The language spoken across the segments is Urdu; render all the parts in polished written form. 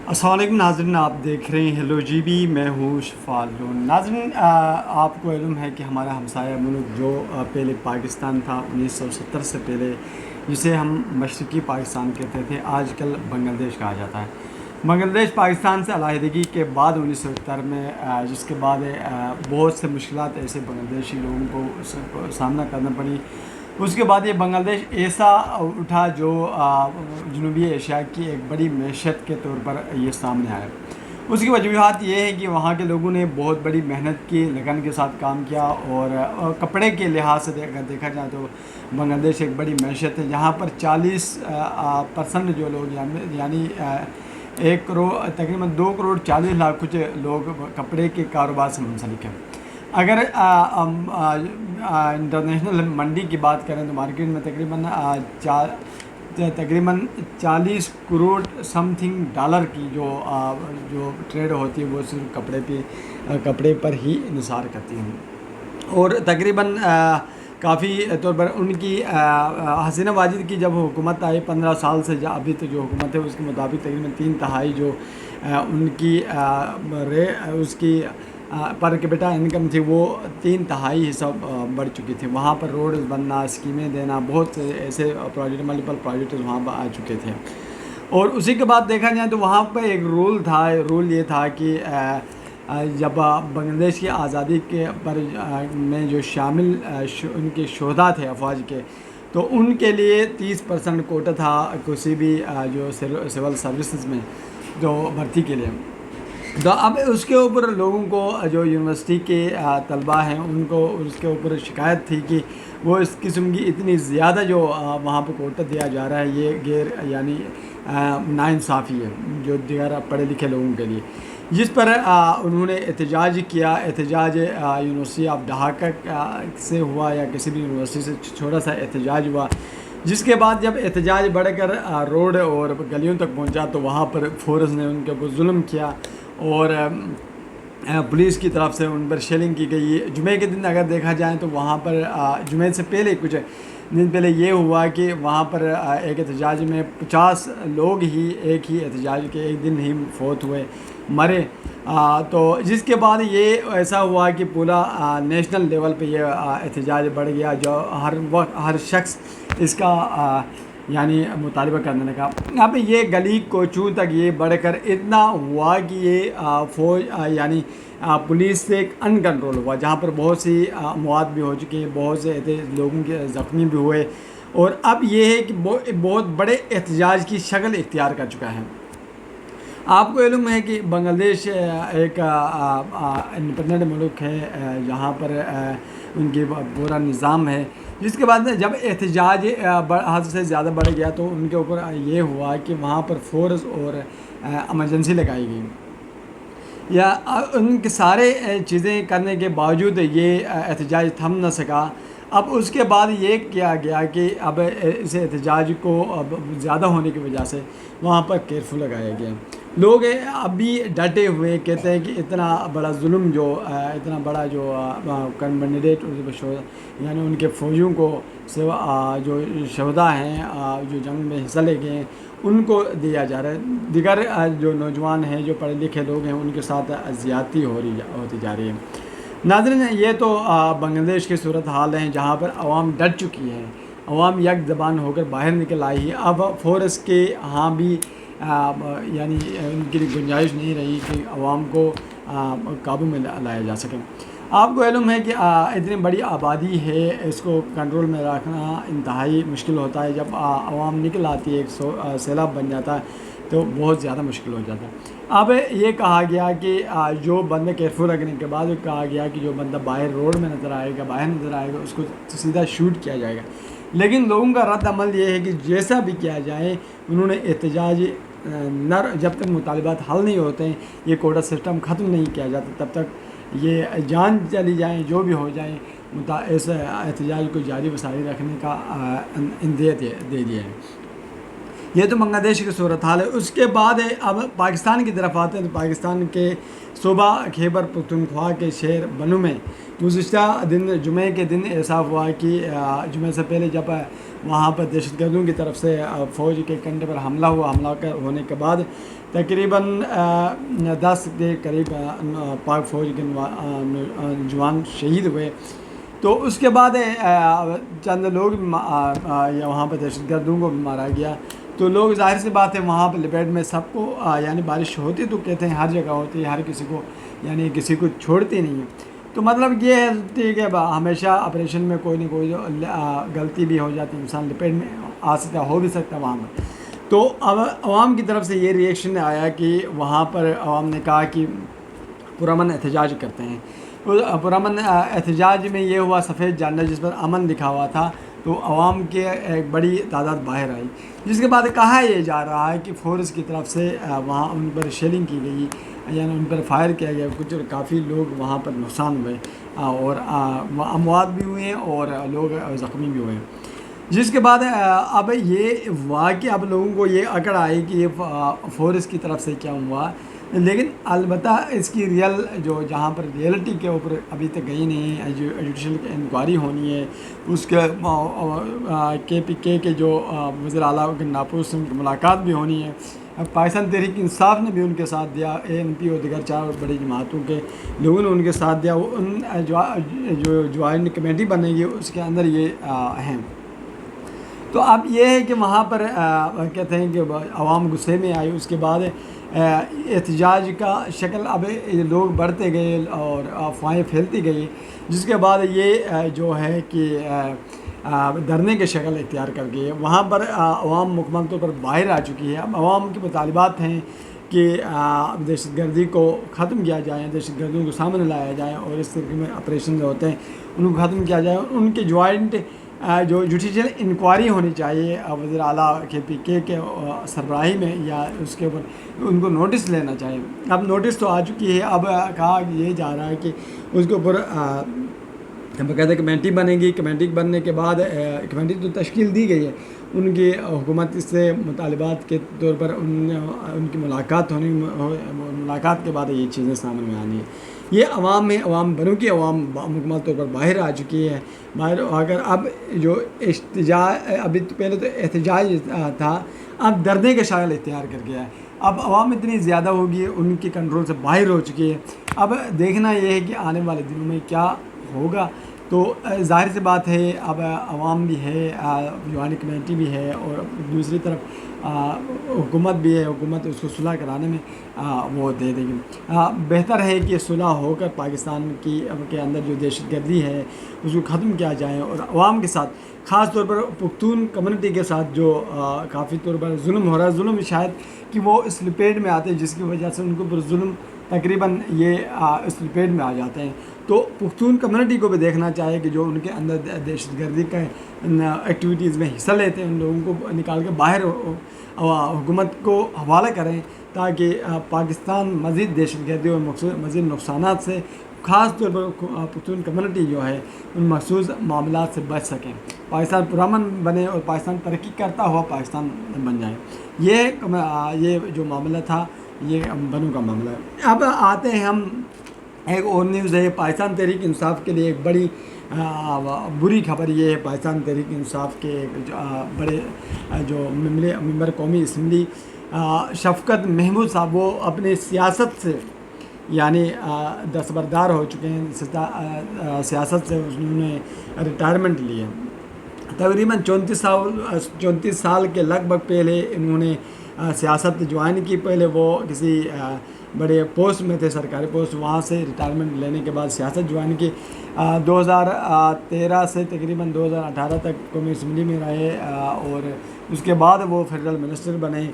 السلام علیکم ناظرین، آپ دیکھ رہے ہیں ہیلو جی بی، میں ہوں شفال لون۔ ناظرین، آپ کو علم ہے کہ ہمارا ہمسایہ ملک جو پہلے پاکستان تھا 1970 سے پہلے، جسے ہم مشرقی پاکستان کہتے تھے، آج کل بنگلہ دیش کہا جاتا ہے۔ بنگلہ دیش پاکستان سے علیحدگی کے بعد 1971 میں، جس کے بعد بہت سے مشکلات ایسے بنگلہ دیشی لوگوں کو سامنا کرنا پڑی۔ اس کے بعد یہ بنگلہ دیش ایسا اٹھا جو جنوبی ایشیا کی ایک بڑی معیشت کے طور پر یہ سامنے آیا۔ اس کی وجوہات یہ ہے کہ وہاں کے لوگوں نے بہت بڑی محنت کی، لگن کے ساتھ کام کیا، اور کپڑے کے لحاظ سے اگر دیکھا جائے تو بنگلہ دیش ایک بڑی معیشت ہے، جہاں پر 40% جو لوگ یعنی 1 کروڑ تقریباً 2 کروڑ 40 لاکھ کچھ لوگ کپڑے کے کاروبار سے منسلک ہیں۔ اگر انٹرنیشنل منڈی کی بات کریں تو مارکیٹ میں تقریباً 40 کروڑ سم تھنگ ڈالر کی جو ٹریڈ ہوتی ہے وہ صرف کپڑے پر ہی انحصار کرتی ہیں، اور تقریباً کافی طور پر ان کی حسینہ واجد کی جب حکومت آئی 15 سال سے ابھی تو جو حکومت ہے اس کے مطابق تقریباً 3/4 جو ان کی اس کی پر کیپٹا انکم تھی وہ 3/4 حصہ بڑھ چکی تھی۔ وہاں پر روڈز بننا، اسکیمیں دینا، بہت سے ایسے ملٹیپل پروجیکٹس وہاں پر آ چکے تھے۔ اور اسی کے بعد دیکھا جائے تو وہاں پہ ایک رول یہ تھا کہ جب بنگلہ دیش کی آزادی کے میں جو شامل ان کے شہدا تھے افواج کے، تو ان کے لیے 30% کوٹا تھا کسی بھی جو سول سروسز میں جو بھرتی کے لیے۔ تو اب اس کے اوپر لوگوں کو جو یونیورسٹی کے طلباء ہیں ان کو اس کے اوپر شکایت تھی کہ وہ اس قسم کی اتنی زیادہ جو وہاں پہ کوٹا دیا جا رہا ہے یہ یعنی ناانصافی ہے جو دیگر پڑھے لکھے لوگوں کے لیے، جس پر انہوں نے احتجاج کیا۔ احتجاج یونیورسٹی آف ڈھاکہ سے ہوا یا کسی بھی یونیورسٹی سے چھوٹا سا احتجاج ہوا، جس کے بعد جب احتجاج بڑھ کر روڈ اور گلیوں تک پہنچا تو وہاں پر فورس نے ان کے اوپر ظلم کیا اور پولیس کی طرف سے ان پر شیلنگ کی گئی۔ جمعے کے دن اگر دیکھا جائے تو وہاں پر جمعے سے پہلے کچھ دن پہلے یہ ہوا کہ وہاں پر ایک احتجاج میں 50 لوگ ہی ایک ہی احتجاج کے ایک دن ہی فوت ہوئے، مرے۔ تو جس کے بعد یہ ایسا ہوا کہ پورا نیشنل لیول پہ یہ احتجاج بڑھ گیا، جو ہر شخص اس کا یعنی مطالبہ کرنے لگا۔ اب یہ گلی کوچوں تک یہ بڑھ کر اتنا ہوا کہ یہ فوج یعنی پولیس سے ایک ان کنٹرول ہوا، جہاں پر بہت سی مواد بھی ہو چکی ہیں، بہت سے لوگوں کے زخمی بھی ہوئے، اور اب یہ ہے کہ بہت بڑے احتجاج کی شکل اختیار کر چکا ہے۔ آپ کو علم ہے کہ بنگلہ دیش ایک انڈیپینڈنٹ ملک ہے جہاں پر ان کی پورا نظام ہے، جس کے بعد جب احتجاج حد سے زیادہ بڑھ گیا تو ان کے اوپر یہ ہوا کہ وہاں پر فورس اور ایمرجنسی لگائی گئی، یا ان کے سارے چیزیں کرنے کے باوجود یہ احتجاج تھم نہ سکا۔ اب اس کے بعد یہ کیا گیا کہ اب اس احتجاج کو اب زیادہ ہونے کی وجہ سے وہاں پر کیرفیو لگایا گیا۔ لوگ ابھی ڈٹے ہوئے کہتے ہیں کہ اتنا بڑا ظلم اتنا بڑا جو کینڈیڈیٹ یعنی ان کے فوجیوں کو جو شہدا ہیں جو جنگ میں حصہ لے گئے ہیں ان کو دیا جا رہا ہے، دیگر جو نوجوان ہیں جو پڑھے لکھے لوگ ہیں ان کے ساتھ زیادتی ہوتی جا رہی ہے۔ ناظرین، یہ تو بنگلہ دیش کی صورتحال ہیں جہاں پر عوام ڈٹ چکی ہے، عوام یک زبان ہو کر باہر نکل آئی ہے۔ اب فورس کے ہاں بھی یعنی ان کی گنجائش نہیں رہی کہ عوام کو قابو میں لایا جا سکے۔ آپ کو علم ہے کہ اتنی بڑی آبادی ہے، اس کو کنٹرول میں رکھنا انتہائی مشکل ہوتا ہے۔ جب عوام نکل آتی ہے، ایک سیلاب بن جاتا ہے تو بہت زیادہ مشکل ہو جاتا ہے۔ اب یہ کہا گیا کہ جو بندے کیرفیو لگنے کے بعد کہا گیا کہ جو بندہ باہر روڈ میں نظر آئے گا اس کو سیدھا شوٹ کیا جائے گا، لیکن لوگوں کا رد عمل یہ ہے کہ جیسا بھی کیا جائے انہوں نے احتجاج جب تک مطالبات حل نہیں ہوتے ہیں، یہ کوٹا سسٹم ختم نہیں کیا جاتا، تب تک یہ جان چلی جائیں جو بھی ہو جائیں اس احتجاج کو جاری و ساری رکھنے کا اندیت دے دیا ہے۔ یہ تو بنگلہ دیش کی صورتحال ہے۔ اس کے بعد اب پاکستان کی طرف آتے ہیں تو پاکستان کے صوبہ خیبر پختونخوا کے شہر بنو میں گزشتہ دن جمعے کے دن ایسا ہوا کہ جمعے سے پہلے جب وہاں پر دہشت گردوں کی طرف سے فوج کے کنڈے پر حملہ ہونے کے بعد تقریباً 10 کے قریب پاک فوج کے جوان شہید ہوئے. تو اس کے بعد چند لوگ وہاں پہ دہشت گردوں کو بھی مارا گیا. تو لوگ ظاہر سی بات ہے وہاں پہ لپیٹ میں سب کو یعنی بارش ہوتی تو کہتے ہیں ہر جگہ ہوتی ہے، ہر کسی کو یعنی کسی کو چھوڑتی نہیں ہے. تو مطلب یہ ہے ٹھیک ہے، ہمیشہ آپریشن میں کوئی نہ کوئی غلطی بھی ہو جاتی ہے، انسان لپیٹ میں آ سکتا ہو بھی سکتا ہے وہاں پر. تو اب عوام کی طرف سے یہ ریئیکشن آیا کہ وہاں پر عوام نے کہا کہ پرامن احتجاج کرتے ہیں. پرامن احتجاج میں یہ ہوا، سفید جھنڈا جس پر امن لکھا ہوا تھا، تو عوام کے ایک بڑی تعداد باہر آئی. جس کے بعد کہا یہ جا رہا ہے کہ فورس کی طرف سے وہاں ان پر شیلنگ کی گئی، یعنی ان پر فائر کیا گیا. کچھ کافی لوگ وہاں پر نقصان ہوئے اور اموات بھی ہوئے اور لوگ زخمی بھی ہوئے. جس کے بعد اب یہ واقعہ اب لوگوں کو یہ اکڑ آئی کہ یہ فورس کی طرف سے کیا ہوا. لیکن البتہ اس کی جہاں پر ریئلٹی کے اوپر ابھی تک گئی نہیں ہے، جوڈیشل انکوائری ہونی ہے. اس کے PK کے جو وزیر اعلیٰ ناپور سے ان کی ملاقات بھی ہونی ہے. پاکستان تحریک انصاف نے بھی ان کے ساتھ دیا، ANP اور دیگر 4 بڑی جماعتوں کے لوگوں نے ان کے ساتھ دیا. وہ جو جوائنٹ کمیٹی بنے گی اس کے اندر یہ ہیں. تو اب یہ ہے کہ وہاں پر کہتے ہیں کہ عوام غصے میں آئی. اس کے بعد احتجاج کا شکل اب لوگ بڑھتے گئے اور افواہیں پھیلتی گئی. جس کے بعد یہ جو ہے کہ دھرنے کی شکل اختیار کر گئی ہے. وہاں پر عوام مکمل طور پر باہر آ چکی ہے. اب عوام کے مطالبات ہیں کہ دہشت گردی کو ختم کیا جائے، دہشت گردوں کو سامنے لایا جائے اور اس طریقے میں آپریشن جو ہوتے ہیں ان کو ختم کیا جائے. ان کے جوائنٹ جو جوڈیشل انکوائری ہونی چاہیے وزیر اعلیٰ کے PK کے سربراہی میں، یا اس کے اوپر ان کو نوٹس لینا چاہیے. اب نوٹس تو آ چکی ہے. اب کہا یہ جا رہا ہے کہ اس کے اوپر باقاعدہ کمیٹی بنے گی. کمیٹی بننے کے بعد کمیٹی تو تشکیل دی گئی ہے، ان کی حکومت سے مطالبات کے طور پر ان کی ملاقات ہونی، ملاقات کے بعد یہ چیزیں سامنے میں آنی ہیں. یہ عوام میں عوام بنوں کی عوام مکمل طور پر باہر آ چکی ہے. باہر آ کر اب جو احتجاج، ابھی پہلے تو احتجاج تھا، اب دھرنے کا شکل اختیار کر گیا ہے. اب عوام اتنی زیادہ ہوگی، ان کی کنٹرول سے باہر ہو چکی ہے. اب دیکھنا یہ ہے کہ آنے والے دنوں میں کیا ہوگا. تو ظاہر سی بات ہے اب عوام بھی ہے، جوائنٹ کمیٹی بھی ہے، اور دوسری طرف حکومت بھی ہے. حکومت اس کو صلح کرانے میں وہ دے دے گی. بہتر ہے کہ صلح ہو کر پاکستان کے اندر جو دہشت گردی ہے اس کو ختم کیا جائے، اور عوام کے ساتھ خاص طور پر پختون کمیونٹی کے ساتھ جو کافی طور پر ظلم ہو رہا ہے، ظلم شاید کہ وہ اس لپیٹ میں آتے ہیں جس کی وجہ سے ان کے اوپر ظلم تقریباً یہ اس لپیٹ میں آ جاتے ہیں. تو پختون کمیونٹی کو بھی دیکھنا چاہیے کہ جو ان کے اندر دہشت گردی کا ایکٹیویٹیز میں حصہ لیتے ہیں، ان لوگوں کو نکال کے باہر حکومت کو حوالہ کریں، تاکہ پاکستان مزید دہشت گردی اور مزید نقصانات سے، خاص طور پر پختون کمیونٹی جو ہے ان مخصوص معاملات سے بچ سکیں. پاکستان پرامن بنے اور پاکستان ترقی کرتا ہوا پاکستان بن جائے. یہ جو معاملہ تھا یہ بنوں کا معاملہ ہے. اب آتے ہیں ہم ایک اور نیوز ہے. پاکستان تحریک انصاف کے لیے ایک بڑی بری خبر یہ ہے. پاکستان تحریک انصاف کے بڑے جو ممبر قومی اسمبلی شفقت محمود صاحب، وہ اپنی سیاست سے یعنی دستبردار ہو چکے ہیں. سیاست سے انہوں نے ریٹائرمنٹ لی ہے. تقریباً 34 سال کے لگ بھگ پہلے انہوں نے سیاست جوائن کی. پہلے وہ کسی بڑے پوسٹ میں تھے، سرکاری پوسٹ، وہاں سے ریٹائرمنٹ لینے کے بعد سیاست جوائن کی. 2013 سے تقریباً 2018 تک قومی اسمبلی میں رہے، اور اس کے بعد وہ فیڈرل منسٹر بنے.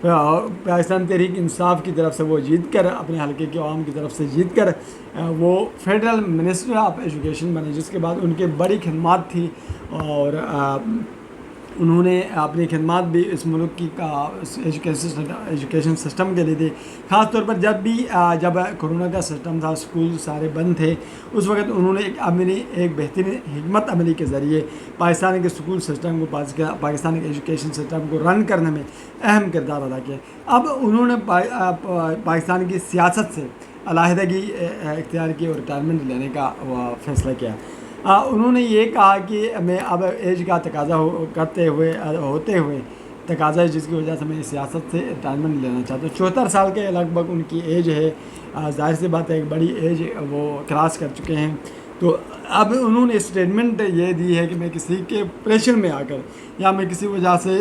پاکستان تحریک انصاف کی طرف سے وہ جیت کر، اپنے حلقے کے عوام کی طرف سے جیت کر وہ فیڈرل منسٹر آف ایجوکیشن بنے. جس کے بعد ان کی بڑی خدمات تھی، اور انہوں نے اپنی خدمات بھی اس ملک کی ایجوکیشن سسٹم کے لیے دی. خاص طور پر جب کرونا کا سسٹم تھا، اسکول سارے بند تھے، اس وقت انہوں نے ایک بہترین حکمت عملی کے ذریعے پاکستان کے اسکول سسٹم کو، پاکستان کے ایجوکیشن سسٹم کو رن کرنے میں اہم کردار ادا کیا. اب انہوں نے پاکستان کی سیاست سے علیحدگی اختیار کی اور ریٹائرمنٹ لینے کا فیصلہ کیا. انہوں نے یہ کہا کہ میں اب ایج کا تقاضا ہوتے ہوئے تقاضا ہے جس کی وجہ سے میں اس سیاست سے ریٹائرمنٹ لینا چاہتا ہوں. 74 سال کے لگ بھگ ان کی ایج ہے. ظاہر سی بات ہے ایک بڑی ایج وہ کراس کر چکے ہیں. تو اب انہوں نے اسٹیٹمنٹ یہ دی ہے کہ میں کسی کے پریشر میں آ کر یا میں کسی وجہ سے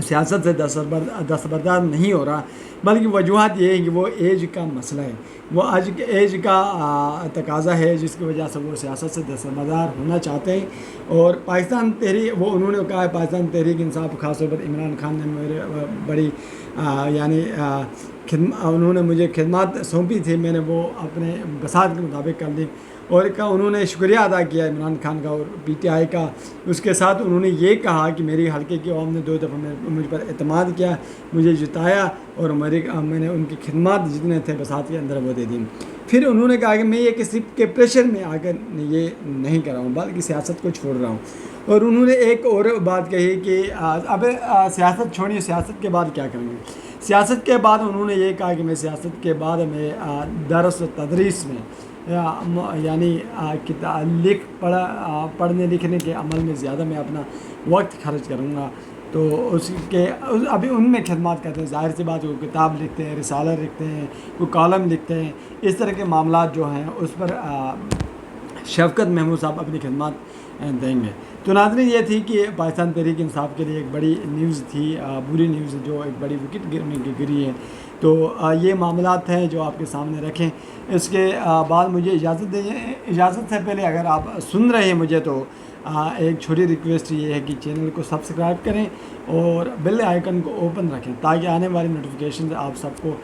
سیاست سے دستبردار نہیں ہو رہا، بلکہ وجوہات یہ ہے کہ وہ ایج کا مسئلہ ہے، وہ آج کے ایج کا تقاضا ہے جس کی وجہ سے وہ سیاست سے دستبردار ہونا چاہتے ہیں. اور پاکستان تحریک، وہ انہوں نے کہا ہے پاکستان تحریک انصاف، خاص طور پر عمران خان نے میرے بڑی یعنی انہوں نے مجھے خدمات سونپی تھی، میں نے وہ اپنے بساط کے مطابق کر لی. اور انہوں نے شکریہ ادا کیا عمران خان کا اور پی ٹی آئی کا. اس کے ساتھ انہوں نے یہ کہا کہ میری حلقے کی عوام نے 2 دفعہ مجھ پر اعتماد کیا، مجھے جتایا، اور میں نے ان کی خدمات جتنے تھے بساط کے اندر وہ دے دیں. پھر انہوں نے کہا کہ میں یہ کسی کے پریشر میں آ کر یہ نہیں کر رہا ہوں، بلکہ سیاست کو چھوڑ رہا ہوں. اور انہوں نے ایک اور بات کہی کہ اب سیاست چھوڑیے، سیاست کے بعد کیا کریں گے. سیاست کے بعد انہوں نے یہ کہا کہ میں سیاست کے بعد میں درس و تدریس میں یعنی پڑھنے لکھنے کے عمل میں زیادہ میں اپنا وقت خرچ کروں گا. تو اس کے ابھی ان میں خدمات کرتے ہیں. ظاہر سی بات ہے وہ کتاب لکھتے ہیں، رسالہ لکھتے ہیں، کوئی کالم لکھتے ہیں. اس طرح کے معاملات جو ہیں اس پر شفقت محمود صاحب اپنی خدمات دیں گے. تو ناظرین یہ تھی کہ پاکستان تحریک انصاف کے لیے ایک بڑی نیوز تھی، بری نیوز جو ایک بڑی وکٹ گری ہے. تو یہ معاملات ہیں جو آپ کے سامنے رکھیں. اس کے بعد مجھے اجازت دیں. اجازت سے پہلے اگر آپ سن رہے ہیں مجھے تو ایک چھوٹی ریکویسٹ یہ ہے کہ چینل کو سبسکرائب کریں اور بیل آئیکن کو اوپن رکھیں تاکہ آنے والی نوٹیفیکیشن آپ سب کو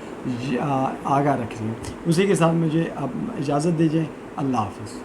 آگاہ رکھیں. اسی کے ساتھ مجھے آپ اجازت دیجیے. اللہ حافظ.